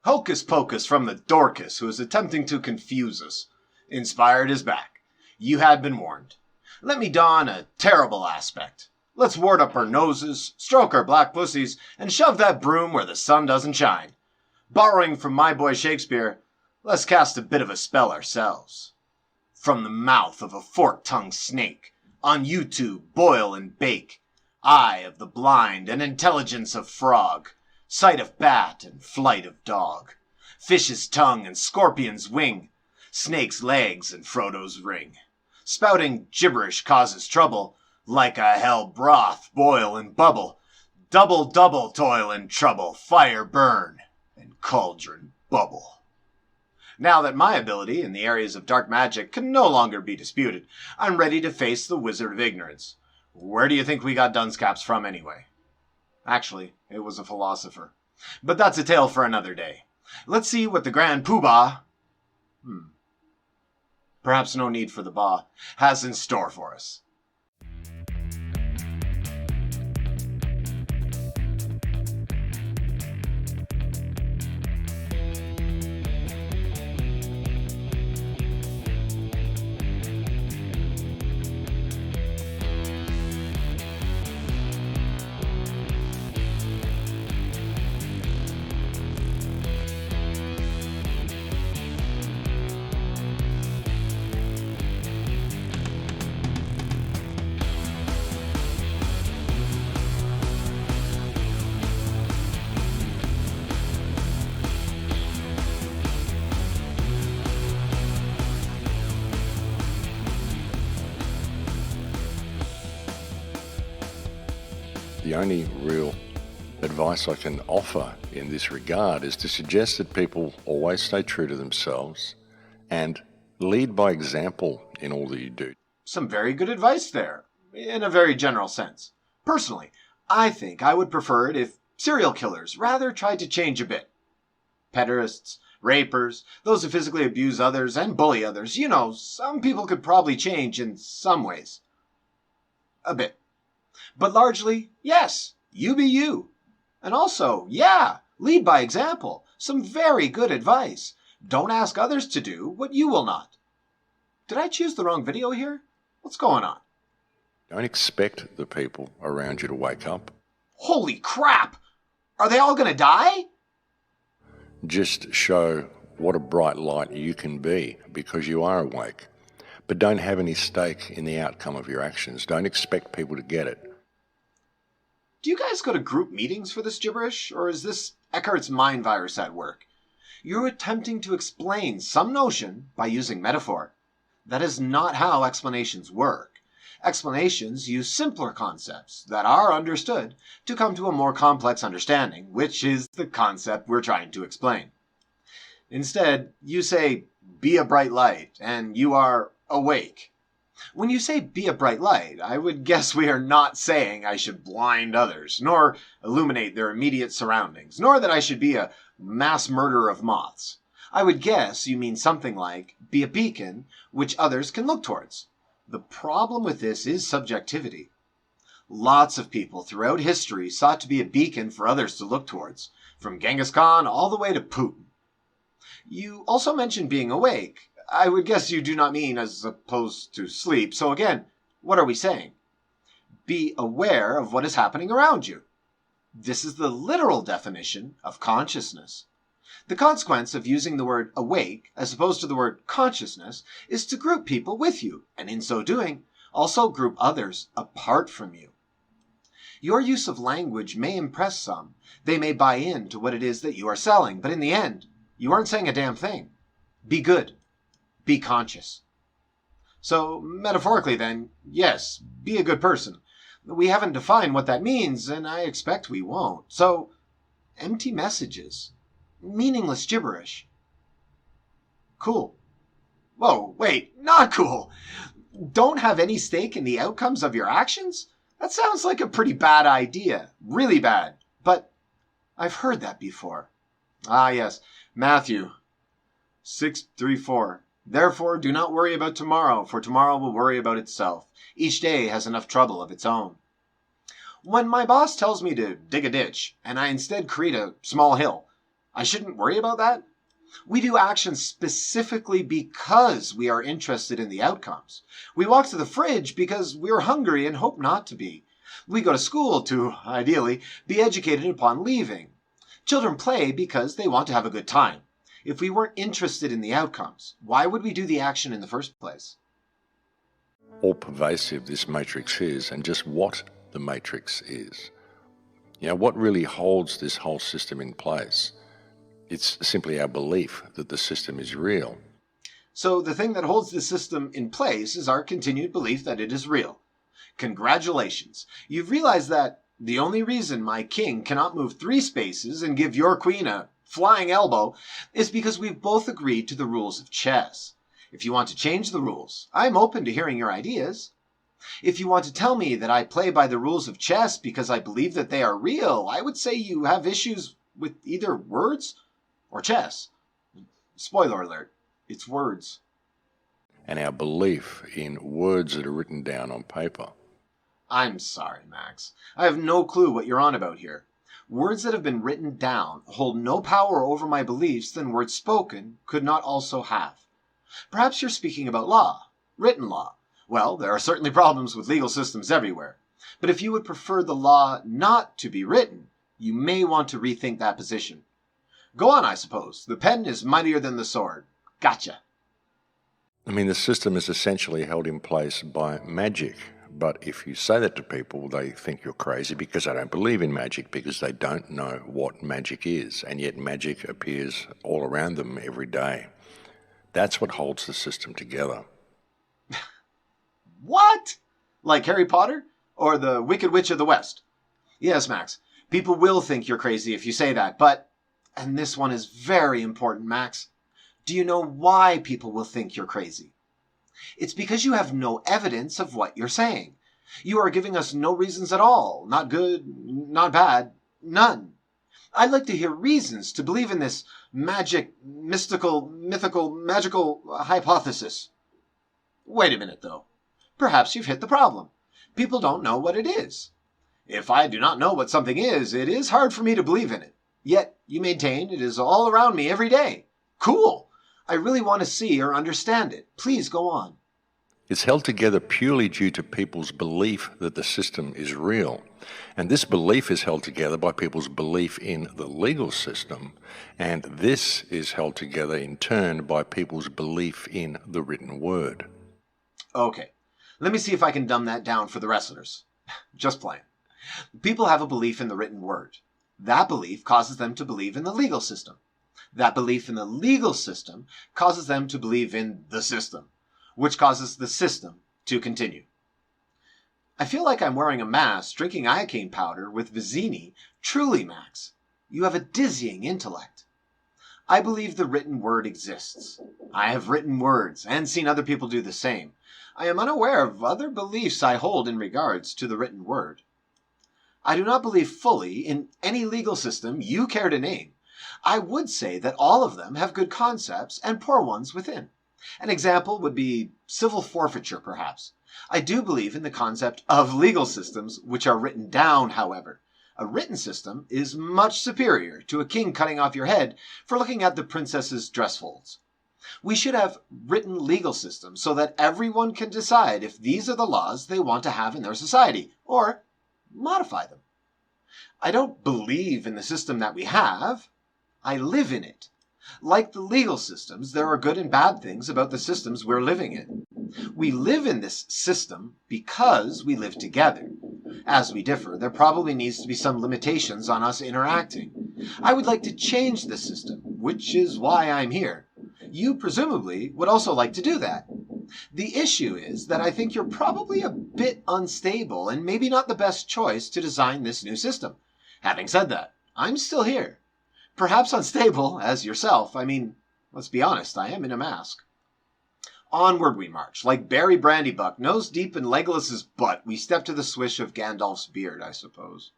Hocus pocus from the Dorcas who is attempting to confuse us. Inspired is back. You had been warned. Let me don a terrible aspect. Let's ward up our noses, stroke our black pussies, and shove that broom where the sun doesn't shine. Borrowing from my boy Shakespeare, let's cast a bit of a spell ourselves. From the mouth of a fork-tongued snake, on YouTube boil and bake, eye of the blind and intelligence of frog, sight of bat and flight of dog, fish's tongue and scorpion's wing, snake's legs and Frodo's ring. Spouting gibberish causes trouble, like a hell broth boil and bubble, double toil and trouble, fire burn, and cauldron bubble. Now that my ability in the areas of dark magic can no longer be disputed, I'm ready to face the Wizard of Ignorance. Where do you think we got Dunscaps from anyway? Actually, it was a philosopher. But that's a tale for another day. Let's see what the Grand Poobah, perhaps no need for the ba, has in store for us. The only real advice I can offer in this regard is to suggest that people always stay true to themselves and lead by example in all that you do. Some very good advice there, in a very general sense. Personally, I think I would prefer it if serial killers rather tried to change a bit. Pederasts, rapers, those who physically abuse others and bully others, some people could probably change in some ways. A bit. But largely, yes, you be you. And also, yeah, lead by example. Some very good advice. Don't ask others to do what you will not. Did I choose the wrong video here? What's going on? Don't expect the people around you to wake up. Holy crap! Are they all gonna die? Just show what a bright light you can be because you are awake. But don't have any stake in the outcome of your actions. Don't expect people to get it. Do you guys go to group meetings for this gibberish, or is this Eckhart's mind virus at work? You're attempting to explain some notion by using metaphor. That is not how explanations work. Explanations use simpler concepts that are understood to come to a more complex understanding, which is the concept we're trying to explain. Instead, you say, be a bright light, and you are awake. When you say be a bright light, I would guess we are not saying I should blind others, nor illuminate their immediate surroundings, nor that I should be a mass murderer of moths. I would guess you mean something like be a beacon which others can look towards. The problem with this is subjectivity. Lots of people throughout history sought to be a beacon for others to look towards, from Genghis Khan all the way to Putin. You also mentioned being awake. I would guess you do not mean as opposed to sleep. So again, what are we saying? Be aware of what is happening around you. This is the literal definition of consciousness. The consequence of using the word awake as opposed to the word consciousness is to group people with you, and in so doing, also group others apart from you. Your use of language may impress some. They may buy into what it is that you are selling, but in the end, you aren't saying a damn thing. Be good. Be conscious. So, metaphorically then, yes, be a good person. We haven't defined what that means, and I expect we won't. So, empty messages. Meaningless gibberish. Cool. Whoa, wait, not cool. Don't have any stake in the outcomes of your actions? That sounds like a pretty bad idea. Really bad. But I've heard that before. Ah, yes. Matthew 6:34. Therefore, do not worry about tomorrow, for tomorrow will worry about itself. Each day has enough trouble of its own. When my boss tells me to dig a ditch, and I instead create a small hill, I shouldn't worry about that? We do actions specifically because we are interested in the outcomes. We walk to the fridge because we are hungry and hope not to be. We go to school to, ideally, be educated upon leaving. Children play because they want to have a good time. If we weren't interested in the outcomes, why would we do the action in the first place? All pervasive this matrix is, and just what the matrix is. What really holds this whole system in place? It's simply our belief that the system is real. So the thing that holds the system in place is our continued belief that it is real. Congratulations. You've realized that the only reason my king cannot move 3 spaces and give your queen a flying elbow is because we've both agreed to the rules of chess. If you want to change the rules, I'm open to hearing your ideas. If you want to tell me that I play by the rules of chess because I believe that they are real, I would say you have issues with either words or chess. Spoiler alert, it's words. And our belief in words that are written down on paper. I'm sorry, Max. I have no clue what you're on about here. Words that have been written down hold no power over my beliefs than words spoken could not also have. Perhaps you're speaking about law, written law. Well, there are certainly problems with legal systems everywhere. But if you would prefer the law not to be written, you may want to rethink that position. Go on, I suppose. The pen is mightier than the sword. Gotcha. The system is essentially held in place by magic. But if you say that to people, they think you're crazy because they don't believe in magic, because they don't know what magic is. And yet magic appears all around them every day. That's what holds the system together. What? Like Harry Potter? Or the Wicked Witch of the West? Yes, Max. People will think you're crazy if you say that, but... And this one is very important, Max. Do you know why people will think you're crazy? It's because you have no evidence of what you're saying. You are giving us no reasons at all. Not good, not bad, none. I'd like to hear reasons to believe in this mythical hypothesis. Wait a minute, though. Perhaps you've hit the problem. People don't know what it is. If I do not know what something is, it is hard for me to believe in it. Yet you maintain it is all around me every day. Cool. I really want to see or understand it. Please go on. It's held together purely due to people's belief that the system is real. And this belief is held together by people's belief in the legal system. And this is held together in turn by people's belief in the written word. Okay, let me see if I can dumb that down for the wrestlers. Just playing. People have a belief in the written word. That belief causes them to believe in the legal system. That belief in the legal system causes them to believe in the system, which causes the system to continue. I feel like I'm wearing a mask, drinking iocane powder with Vizzini. Truly, Max, you have a dizzying intellect. I believe the written word exists. I have written words and seen other people do the same. I am unaware of other beliefs I hold in regards to the written word. I do not believe fully in any legal system you care to name. I would say that all of them have good concepts and poor ones within. An example would be civil forfeiture, perhaps. I do believe in the concept of legal systems which are written down, however. A written system is much superior to a king cutting off your head for looking at the princess's dress folds. We should have written legal systems so that everyone can decide if these are the laws they want to have in their society, or modify them. I don't believe in the system that we have. I live in it. Like the legal systems, there are good and bad things about the systems we're living in. We live in this system because we live together. As we differ, there probably needs to be some limitations on us interacting. I would like to change the system, which is why I'm here. You presumably would also like to do that. The issue is that I think you're probably a bit unstable and maybe not the best choice to design this new system. Having said that, I'm still here. Perhaps unstable, as yourself. I mean, let's be honest, I am in a mask. Onward we march, like Barry Brandybuck, nose deep in Legolas's butt. We step to the swish of Gandalf's beard, I suppose.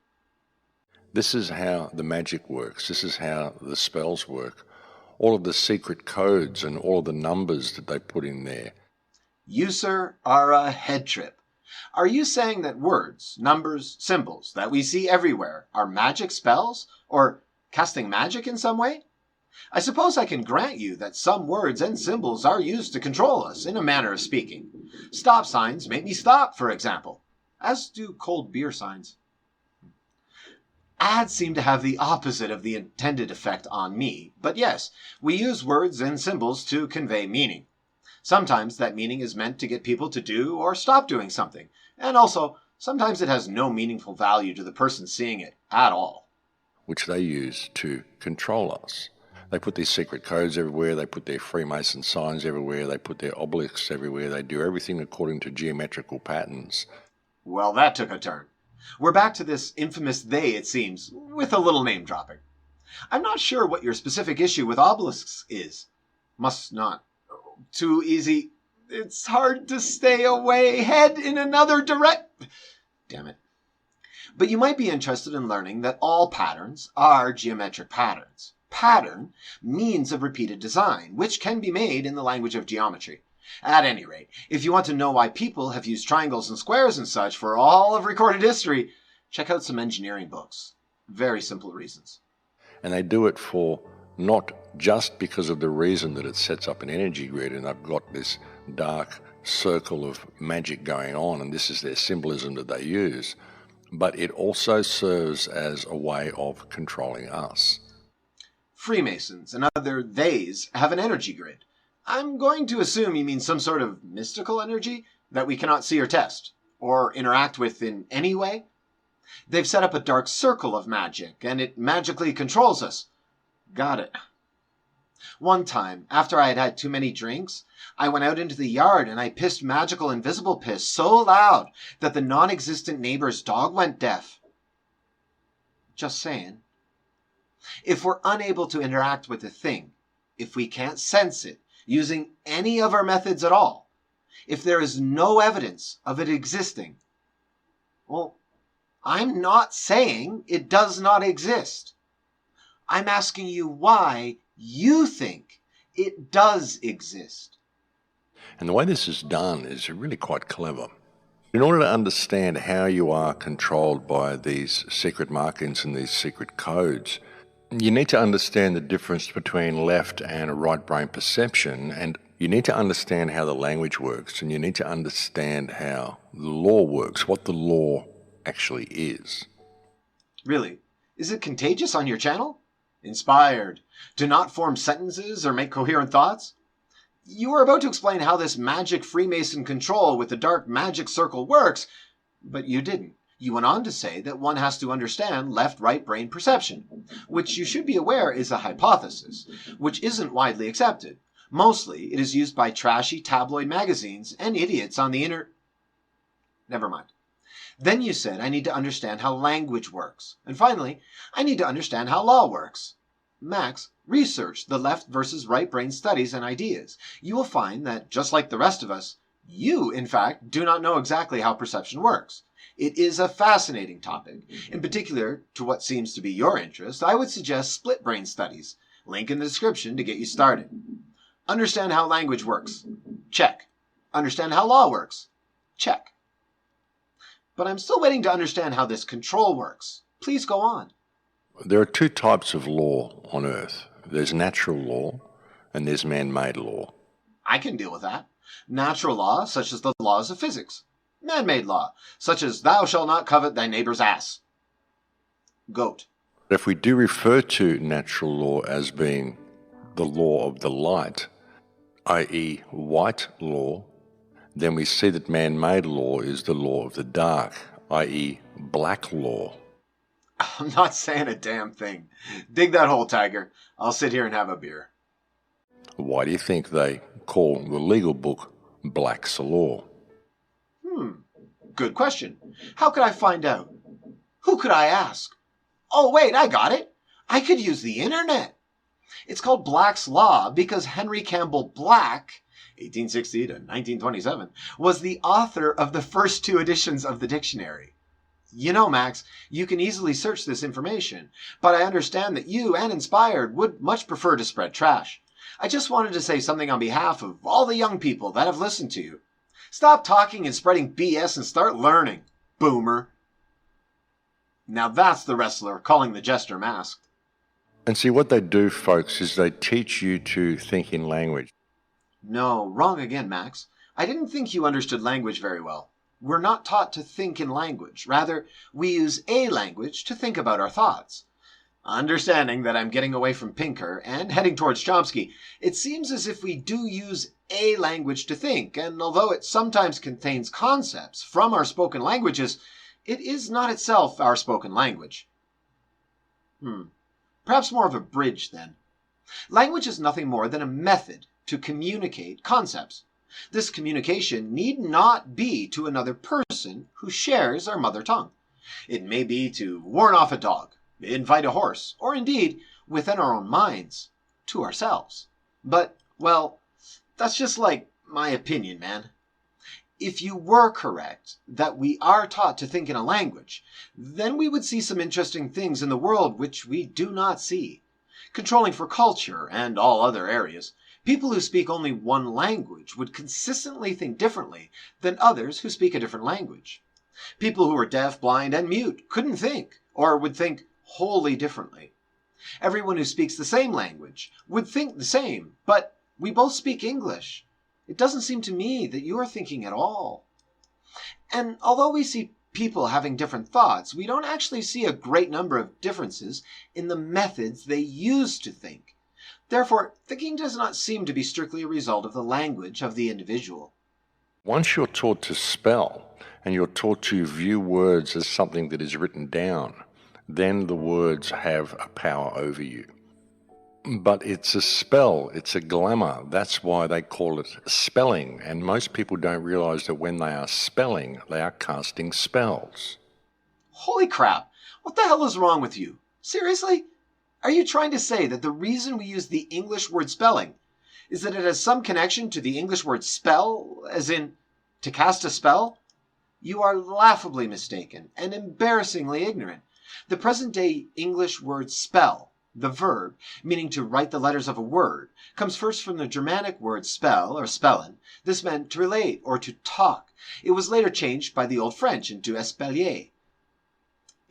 This is how the magic works. This is how the spells work. All of the secret codes and all of the numbers that they put in there. You, sir, are a head trip. Are you saying that words, numbers, symbols that we see everywhere are magic spells? Or Casting magic in some way? I suppose I can grant you that some words and symbols are used to control us, in a manner of speaking. Stop signs make me stop, for example, as do cold beer signs. Ads seem to have the opposite of the intended effect on me, but yes, we use words and symbols to convey meaning. Sometimes that meaning is meant to get people to do or stop doing something, and also, sometimes it has no meaningful value to the person seeing it at all. Which they use to control us. They put these secret codes everywhere, they put their Freemason signs everywhere, they put their obelisks everywhere, they do everything according to geometrical patterns. Well, that took a turn. We're back to this infamous they, it seems, with a little name dropping. I'm not sure what your specific issue with obelisks is. Must not. Too easy. It's hard to stay away. Head in another Damn it. But you might be interested in learning that all patterns are geometric patterns. Pattern, means of repeated design, which can be made in the language of geometry. At any rate, if you want to know why people have used triangles and squares and such for all of recorded history, check out some engineering books. Very simple reasons. And they do it for not just because of the reason that it sets up an energy grid and I've got this dark circle of magic going on and this is their symbolism that they use, but it also serves as a way of controlling us. Freemasons and other theys have an energy grid. I'm going to assume you mean some sort of mystical energy that we cannot see or test, or interact with in any way. They've set up a dark circle of magic, and it magically controls us. Got it. One time, after I had had too many drinks, I went out into the yard and I pissed magical invisible piss so loud that the non-existent neighbor's dog went deaf. Just saying. If we're unable to interact with a thing, if we can't sense it using any of our methods at all, if there is no evidence of it existing, well, I'm not saying it does not exist. I'm asking you why you think it does exist. And the way this is done is really quite clever. In order to understand how you are controlled by these secret markings and these secret codes, you need to understand the difference between left and right brain perception, and you need to understand how the language works, and you need to understand how the law works, what the law actually is. Really? Is it contagious on your channel? Inspired. Do not form sentences or make coherent thoughts? You were about to explain how this magic Freemason control with the dark magic circle works, but you didn't. You went on to say that one has to understand left-right brain perception, which you should be aware is a hypothesis, which isn't widely accepted. Mostly, it is used by trashy tabloid magazines and idiots on the Never mind. Then you said I need to understand how language works. And finally, I need to understand how law works. Max, research the left versus right brain studies and ideas. You will find that, just like the rest of us, you, in fact, do not know exactly how perception works. It is a fascinating topic. In particular, to what seems to be your interest, I would suggest split brain studies. Link in the description to get you started. Understand how language works. Check. Understand how law works. Check. But I'm still waiting to understand how this control works. Please go on. There are two types of law on Earth. There's natural law and there's man-made law. I can deal with that. Natural law, such as the laws of physics. Man-made law, such as thou shalt not covet thy neighbor's ass. Goat. If we do refer to natural law as being the law of the light, i.e. white law, then we see that man-made law is the law of the dark, i.e. black law. I'm not saying a damn thing. Dig that hole, Tiger. I'll sit here and have a beer. Why do you think they call the legal book Black's Law? Good question. How could I find out? Who could I ask? Oh, wait, I got it. I could use the internet. It's called Black's Law because Henry Campbell Black, 1860 to 1927, was the author of the first two editions of the dictionary. You know, Max, you can easily search this information, but I understand that you and Inspired would much prefer to spread trash. I just wanted to say something on behalf of all the young people that have listened to you. Stop talking and spreading BS and start learning, boomer. Now that's the wrestler calling the jester masked. And see, what they do, folks, is they teach you to think in language. No, wrong again, Max. I didn't think you understood language very well. We're not taught to think in language. Rather, we use a language to think about our thoughts. Understanding that I'm getting away from Pinker and heading towards Chomsky, it seems as if we do use a language to think, and although it sometimes contains concepts from our spoken languages, it is not itself our spoken language. Perhaps more of a bridge, then. Language is nothing more than a method to communicate concepts. This communication need not be to another person who shares our mother tongue. It may be to warn off a dog, invite a horse, or indeed, within our own minds, to ourselves. But, well, that's just like my opinion, man. If you were correct that we are taught to think in a language, then we would see some interesting things in the world which we do not see. Controlling for culture and all other areas, people who speak only one language would consistently think differently than others who speak a different language. People who are deaf, blind, and mute couldn't think, or would think wholly differently. Everyone who speaks the same language would think the same, but we both speak English. It doesn't seem to me that you are thinking at all. And although we see people having different thoughts, we don't actually see a great number of differences in the methods they use to think. Therefore, thinking does not seem to be strictly a result of the language of the individual. Once you're taught to spell, and you're taught to view words as something that is written down, then the words have a power over you. But it's a spell, it's a glamour. That's why they call it spelling. And most people don't realize that when they are spelling, they are casting spells. Holy crap! What the hell is wrong with you? Seriously? Are you trying to say that the reason we use the English word spelling is that it has some connection to the English word spell, as in to cast a spell? You are laughably mistaken and embarrassingly ignorant. The present-day English word spell, the verb, meaning to write the letters of a word, comes first from the Germanic word spell or spellen. This meant to relate or to talk. It was later changed by the Old French into espalier.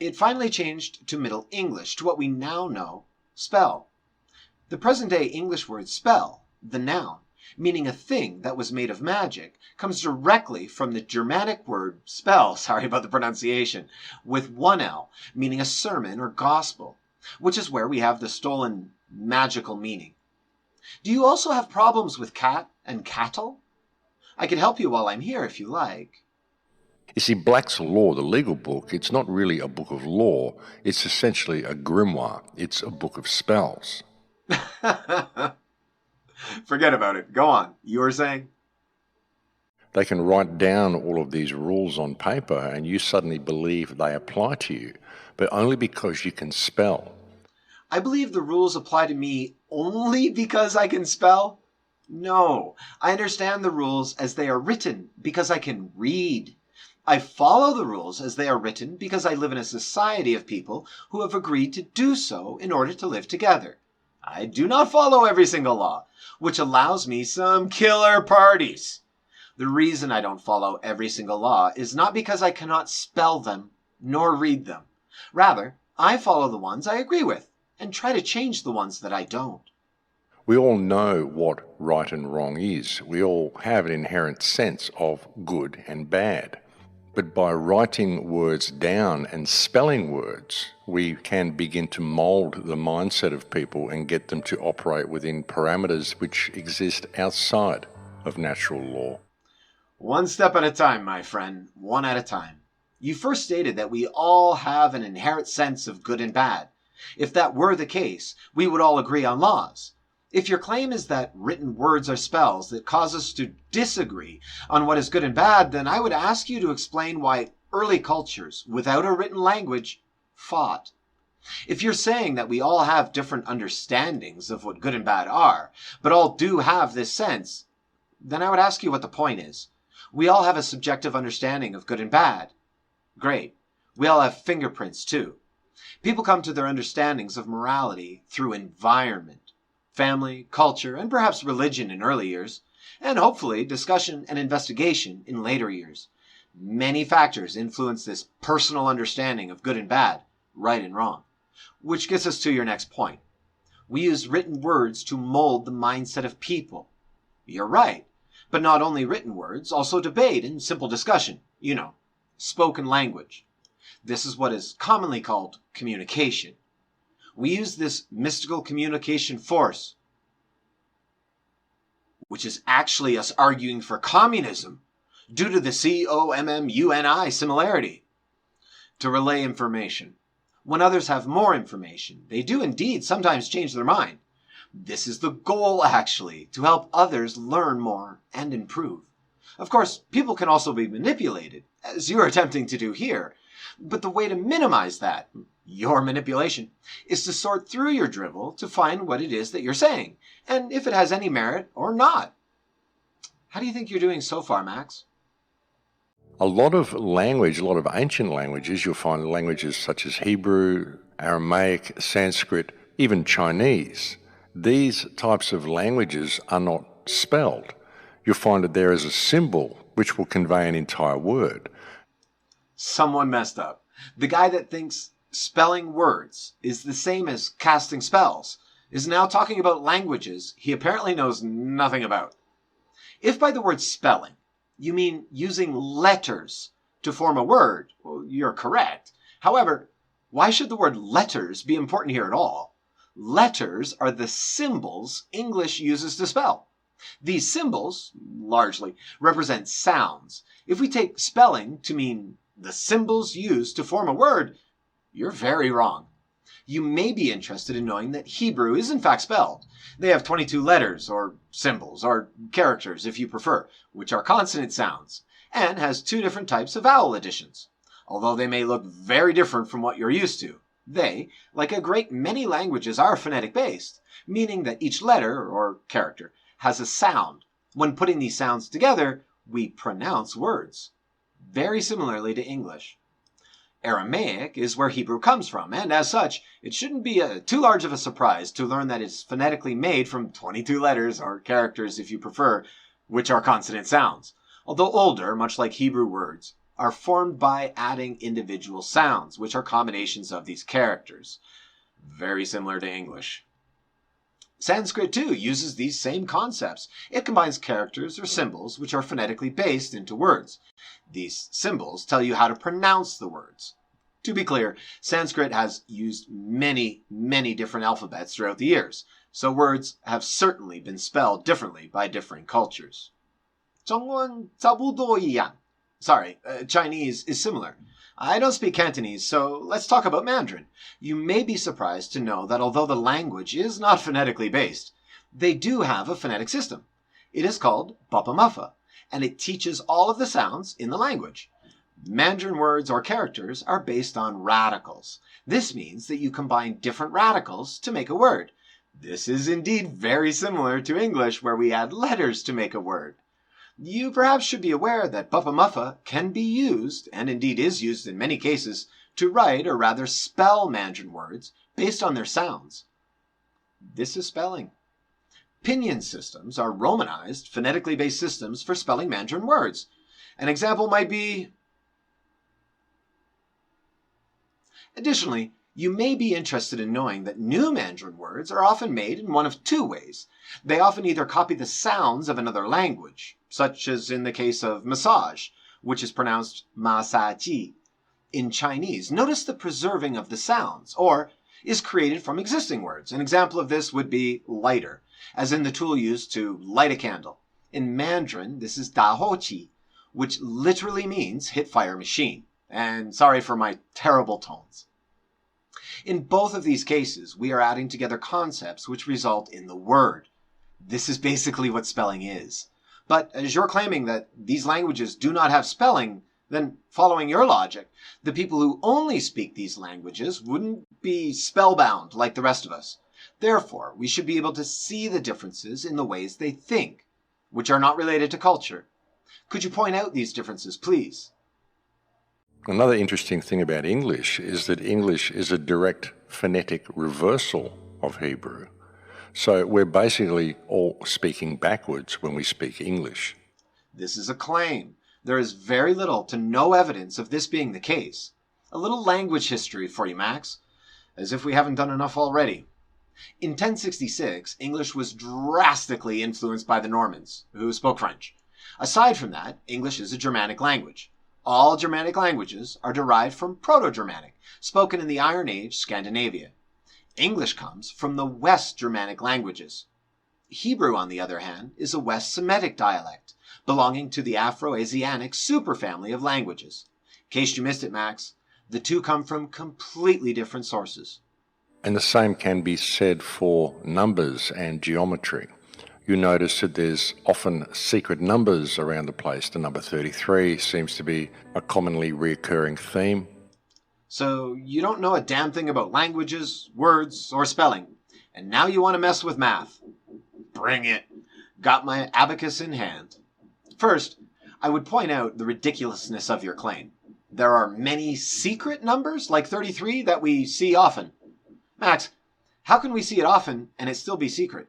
It finally changed to Middle English, to what we now know, spell. The present-day English word spell, the noun, meaning a thing that was made of magic, comes directly from the Germanic word spell, sorry about the pronunciation, with one L, meaning a sermon or gospel, which is where we have the stolen magical meaning. Do you also have problems with cat and cattle? I can help you while I'm here if you like. You see, Black's Law, the legal book, it's not really a book of law. It's essentially a grimoire. It's a book of spells. Forget about it. Go on. You were saying? They can write down all of these rules on paper and you suddenly believe they apply to you, but only because you can spell. I believe the rules apply to me only because I can spell? No, I understand the rules as they are written because I can read. I follow the rules as they are written because I live in a society of people who have agreed to do so in order to live together. I do not follow every single law, which allows me some killer parties. The reason I don't follow every single law is not because I cannot spell them nor read them. Rather, I follow the ones I agree with and try to change the ones that I don't. We all know what right and wrong is. We all have an inherent sense of good and bad. But by writing words down and spelling words, we can begin to mold the mindset of people and get them to operate within parameters which exist outside of natural law. One step at a time, my friend, one at a time. You first stated that we all have an inherent sense of good and bad. If that were the case, we would all agree on laws. If your claim is that written words are spells that cause us to disagree on what is good and bad, then I would ask you to explain why early cultures, without a written language, fought. If you're saying that we all have different understandings of what good and bad are, but all do have this sense, then I would ask you what the point is. We all have a subjective understanding of good and bad. Great. We all have fingerprints too. People come to their understandings of morality through environment. Family, culture, and perhaps religion in early years, and hopefully discussion and investigation in later years. Many factors influence this personal understanding of good and bad, right and wrong. Which gets us to your next point. We use written words to mold the mindset of people. You're right. But not only written words, also debate and simple discussion. Spoken language. This is what is commonly called communication. We use this mystical communication force, which is actually us arguing for communism, due to the COMMUNI similarity, to relay information. When others have more information, they do indeed sometimes change their mind. This is the goal, actually, to help others learn more and improve. Of course, people can also be manipulated, as you are attempting to do here. But the way to minimize that, your manipulation, is to sort through your drivel to find what it is that you're saying, and if it has any merit or not. How do you think you're doing so far, Max? A lot of language, a lot of ancient languages, you'll find languages such as Hebrew, Aramaic, Sanskrit, even Chinese. These types of languages are not spelled. You'll find that there is a symbol which will convey an entire word. Someone messed up. The guy that thinks spelling words is the same as casting spells is now talking about languages he apparently knows nothing about. If by the word spelling you mean using letters to form a word, well, you're correct. However, why should the word letters be important here at all? Letters are the symbols English uses to spell. These symbols, largely, represent sounds. If we take spelling to mean the symbols used to form a word, you're very wrong. You may be interested in knowing that Hebrew is in fact spelled. They have 22 letters, or symbols, or characters if you prefer, which are consonant sounds, and has 2 different types of vowel additions. Although they may look very different from what you're used to, they, like a great many languages, are phonetic based, meaning that each letter, or character, has a sound. When putting these sounds together, we pronounce words, very similarly to English. Aramaic is where Hebrew comes from, and as such, it shouldn't be too large of a surprise to learn that it's phonetically made from 22 letters, or characters if you prefer, which are consonant sounds. Although older, much like Hebrew words, are formed by adding individual sounds, which are combinations of these characters. Very similar to English. Sanskrit, too, uses these same concepts. It combines characters or symbols which are phonetically based into words. These symbols tell you how to pronounce the words. To be clear, Sanskrit has used many, many different alphabets throughout the years, so words have certainly been spelled differently by different cultures. 中文差不多一样. Sorry, Chinese is similar. I don't speak Cantonese, so let's talk about Mandarin. You may be surprised to know that although the language is not phonetically based, they do have a phonetic system. It is called Papa Muffa, and it teaches all of the sounds in the language. Mandarin words or characters are based on radicals. This means that you combine different radicals to make a word. This is indeed very similar to English, where we add letters to make a word. You perhaps should be aware that Papa Muffa can be used, and indeed is used in many cases, to write or rather spell Mandarin words based on their sounds. This is spelling. Pinyin systems are romanized, phonetically based systems for spelling Mandarin words. An example might be... Additionally, you may be interested in knowing that new Mandarin words are often made in one of 2 ways. They often either copy the sounds of another language, such as in the case of massage, which is pronounced masaji in Chinese. Notice the preserving of the sounds, or is created from existing words. An example of this would be lighter, as in the tool used to light a candle. In Mandarin, this is dahoqi, which literally means hit fire machine. And sorry for my terrible tones. In both of these cases, we are adding together concepts which result in the word. This is basically what spelling is. But as you're claiming that these languages do not have spelling, then following your logic, the people who only speak these languages wouldn't be spellbound like the rest of us. Therefore, we should be able to see the differences in the ways they think, which are not related to culture. Could you point out these differences, please? Another interesting thing about English is that English is a direct phonetic reversal of Hebrew. So we're basically all speaking backwards when we speak English. This is a claim. There is very little to no evidence of this being the case. A little language history for you, Max, as if we haven't done enough already. In 1066, English was drastically influenced by the Normans, who spoke French. Aside from that, English is a Germanic language. All Germanic languages are derived from Proto-Germanic, spoken in the Iron Age Scandinavia. English comes from the West Germanic languages. Hebrew, on the other hand, is a West Semitic dialect, belonging to the Afro-Asiatic superfamily of languages. In case you missed it, Max, the two come from completely different sources. And the same can be said for numbers and geometry. You notice that there's often secret numbers around the place. The number 33 seems to be a commonly recurring theme. So you don't know a damn thing about languages, words, or spelling, and now you want to mess with math. Bring it. Got my abacus in hand. First, I would point out the ridiculousness of your claim. There are many secret numbers, like 33, that we see often. Max, how can we see it often and it still be secret?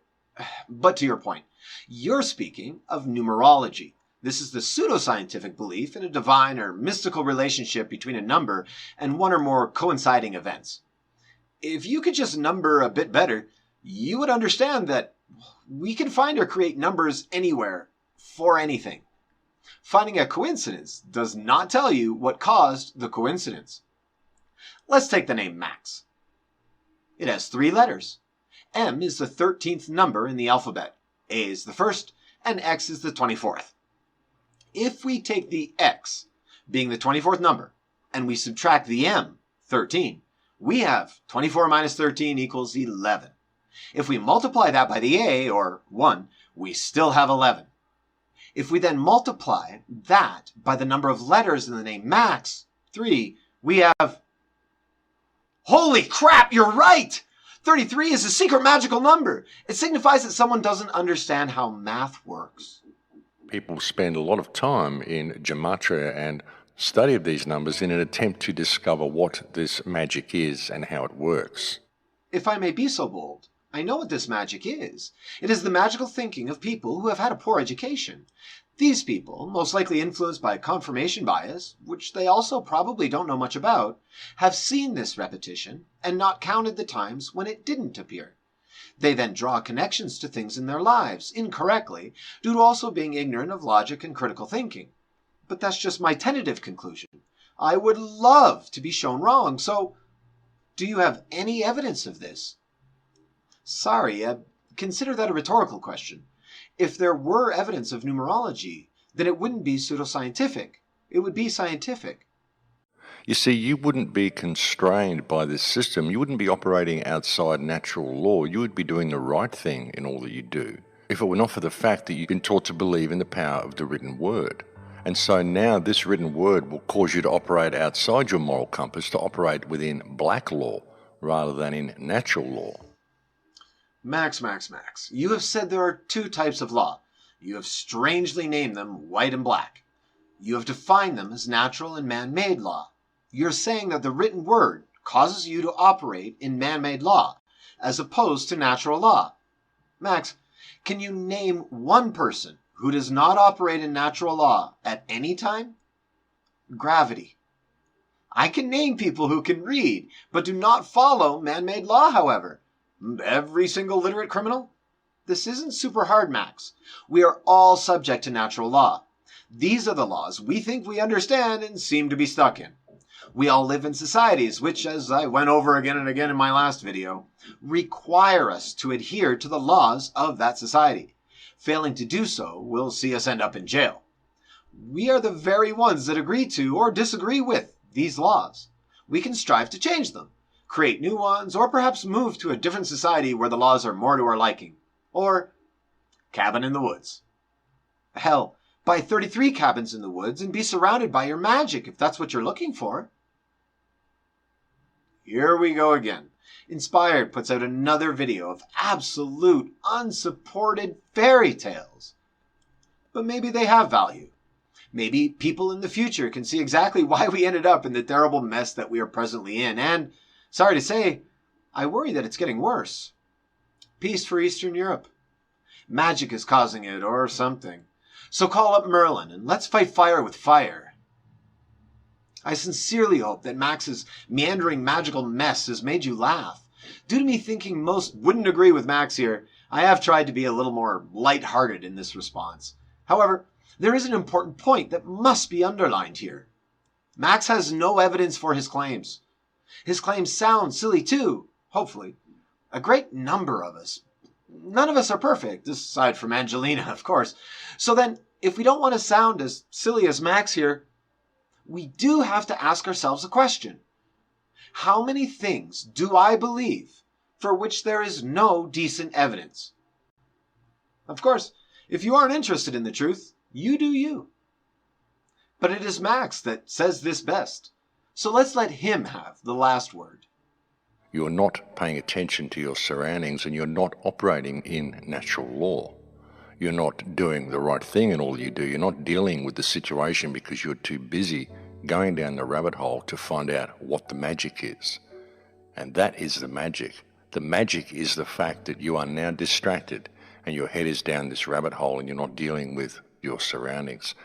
But to your point, you're speaking of numerology. This is the pseudoscientific belief in a divine or mystical relationship between a number and one or more coinciding events. If you could just number a bit better, you would understand that we can find or create numbers anywhere, for anything. Finding a coincidence does not tell you what caused the coincidence. Let's take the name Max. It has 3 letters. M is the 13th number in the alphabet, A is the first, and X is the 24th. If we take the X, being the 24th number, and we subtract the M, 13, we have 24 minus 13 equals 11. If we multiply that by the A, or 1, we still have 11. If we then multiply that by the number of letters in the name Max, 3, we have... Holy crap, you're right! 33 is a secret magical number. It signifies that someone doesn't understand how math works. People spend a lot of time in gematria and study of these numbers in an attempt to discover what this magic is and how it works. If I may be so bold, I know what this magic is. It is the magical thinking of people who have had a poor education. These people, most likely influenced by confirmation bias, which they also probably don't know much about, have seen this repetition and not counted the times when it didn't appear. They then draw connections to things in their lives incorrectly due to also being ignorant of logic and critical thinking. But that's just my tentative conclusion. I would love to be shown wrong, so do you have any evidence of this? Sorry, consider that a rhetorical question. If there were evidence of numerology, then it wouldn't be pseudoscientific. It would be scientific. You see, you wouldn't be constrained by this system. You wouldn't be operating outside natural law. You would be doing the right thing in all that you do, if it were not for the fact that you've been taught to believe in the power of the written word. And so now this written word will cause you to operate outside your moral compass, to operate within black law rather than in natural law. Max, you have said there are 2 types of law. You have strangely named them white and black. You have defined them as natural and man-made law. You're saying that the written word causes you to operate in man-made law, as opposed to natural law. Max, can you name one person who does not operate in natural law at any time? Gravity. I can name people who can read, but do not follow man-made law, however. Every single literate criminal? This isn't super hard, Max. We are all subject to natural law. These are the laws we think we understand and seem to be stuck in. We all live in societies which, as I went over again and again in my last video, require us to adhere to the laws of that society. Failing to do so will see us end up in jail. We are the very ones that agree to or disagree with these laws. We can strive to change them, create new ones, or perhaps move to a different society where the laws are more to our liking. Or cabin in the woods. Hell, buy 33 cabins in the woods and be surrounded by your magic if that's what you're looking for. Here we go again. Inspired puts out another video of absolute unsupported fairy tales. But maybe they have value. Maybe people in the future can see exactly why we ended up in the terrible mess that we are presently in, and, sorry to say, I worry that it's getting worse. Peace for Eastern Europe. Magic is causing it, or something. So call up Merlin, and let's fight fire with fire. I sincerely hope that Max's meandering magical mess has made you laugh. Due to me thinking most wouldn't agree with Max here, I have tried to be a little more light-hearted in this response. However, there is an important point that must be underlined here. Max has no evidence for his claims. His claims sound silly too, hopefully. A great number of us. None of us are perfect, aside from Angelina, of course. So then, if we don't want to sound as silly as Max here, we do have to ask ourselves a question. How many things do I believe for which there is no decent evidence? Of course, if you aren't interested in the truth, you do you. But it is Max that says this best, so let's let him have the last word. You're not paying attention to your surroundings and you're not operating in natural law. You're not doing the right thing in all you do. You're not dealing with the situation because you're too busy going down the rabbit hole to find out what the magic is. And that is the magic. The magic is the fact that you are now distracted and your head is down this rabbit hole and you're not dealing with your surroundings.